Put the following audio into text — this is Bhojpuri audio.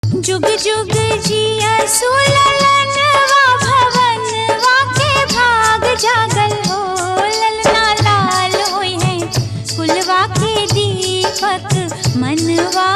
जुग जुग जिया सुललनवा भवनवा के भाग जागल हो। ललना लाल होई है कुलवा के दीपक मनवा